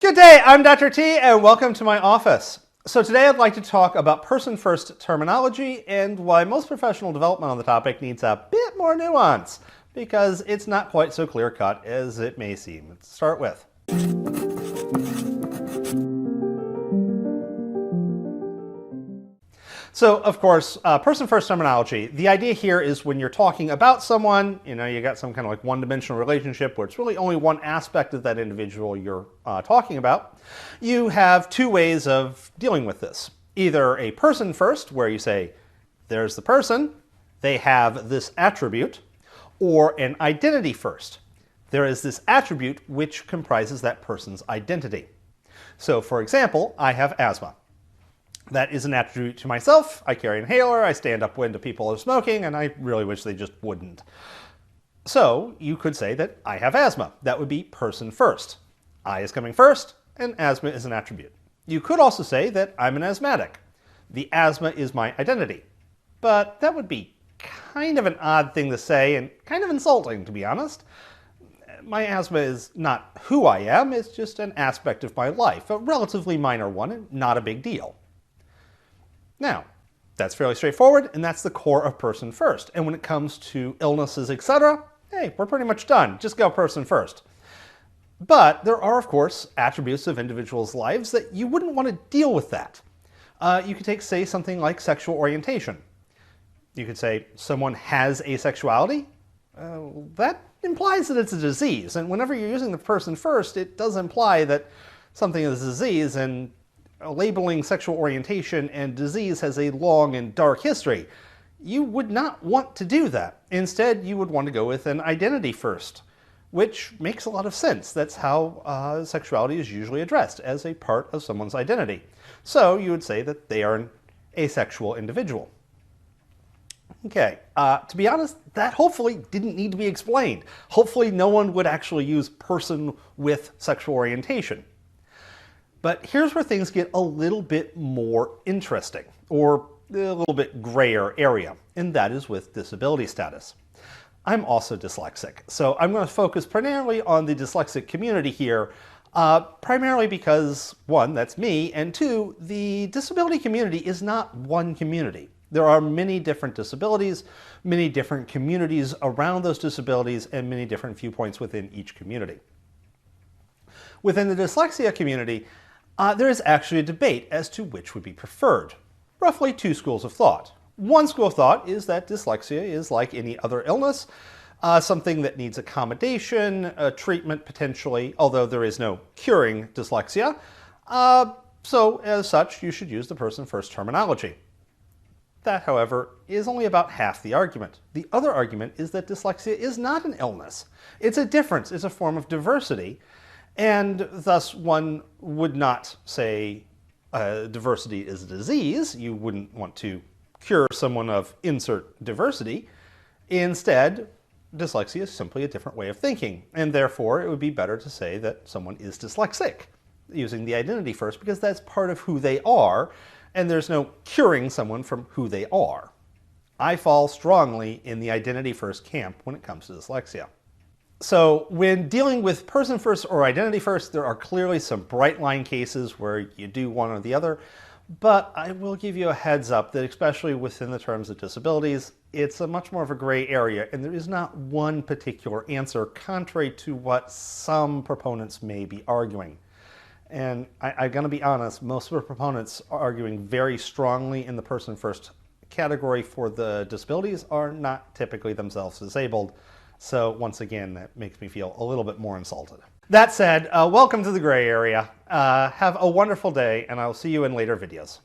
Good day, I'm Dr. T, and welcome to my office. So today I'd like to talk about person-first terminology and why most professional development on the topic needs a bit more nuance, because it's not quite so clear-cut as it may seem. Let's start with. So, of course, person-first terminology, the idea here is when you're talking about someone, you got some kind of like one-dimensional relationship where it's really only one aspect of that individual you're talking about, you have two ways of dealing with this. Either a person first, where you say, there's the person, they have this attribute, or an identity first. There is this attribute which comprises that person's identity. So, for example, I have asthma. That is an attribute to myself. I carry an inhaler, I stand up when people are smoking, and I really wish they just wouldn't. So you could say that I have asthma. That would be person first. I is coming first, and asthma is an attribute. You could also say that I'm an asthmatic. The asthma is my identity. But that would be kind of an odd thing to say, and kind of insulting, to be honest. My asthma is not who I am, it's just an aspect of my life, a relatively minor one, and not a big deal. Now, that's fairly straightforward, and that's the core of person first. And when it comes to illnesses, etc., hey, we're pretty much done. Just go person first. But there are, of course, attributes of individuals' lives that you wouldn't want to deal with that. You could take, say, something like sexual orientation. You could say someone has asexuality. That implies that it's a disease. And whenever you're using the person first, it does imply that something is a disease, and labeling sexual orientation and disease has a long and dark history. You would not want to do that. Instead, you would want to go with an identity first, which makes a lot of sense. That's how sexuality is usually addressed, as a part of someone's identity. So you would say that they are an asexual individual. Okay, to be honest, that hopefully didn't need to be explained. Hopefully no one would actually use person with sexual orientation. But here's where things get a little bit more interesting, or a little bit grayer area, and that is with disability status. I'm also dyslexic, so I'm going to focus primarily on the dyslexic community here, primarily because, one, that's me, and two, the disability community is not one community. There are many different disabilities, many different communities around those disabilities, and many different viewpoints within each community. Within the dyslexia community, there is actually a debate as to which would be preferred. Roughly two schools of thought. One school of thought is that dyslexia is like any other illness, something that needs accommodation, treatment potentially, although there is no curing dyslexia. So as such, you should use the person-first terminology. That, however, is only about half the argument. The other argument is that dyslexia is not an illness. It's a difference, it's a form of diversity, and thus one would not say diversity is a disease. You wouldn't want to cure someone of insert diversity. Instead, dyslexia is simply a different way of thinking, and therefore it would be better to say that someone is dyslexic, using the identity first, because that's part of who they are, and there's no curing someone from who they are. I fall strongly in the identity first camp when it comes to dyslexia. So when dealing with person first or identity first, there are clearly some bright line cases where you do one or the other, but I will give you a heads up that especially within the terms of disabilities, it's a much more of a gray area, and there is not one particular answer, contrary to what some proponents may be arguing. And I'm going to be honest, most of the proponents are arguing very strongly in the person first category for the disabilities are not typically themselves disabled. So once again, that makes me feel a little bit more insulted. That said, welcome to the gray area. Have a wonderful day, and I'll see you in later videos.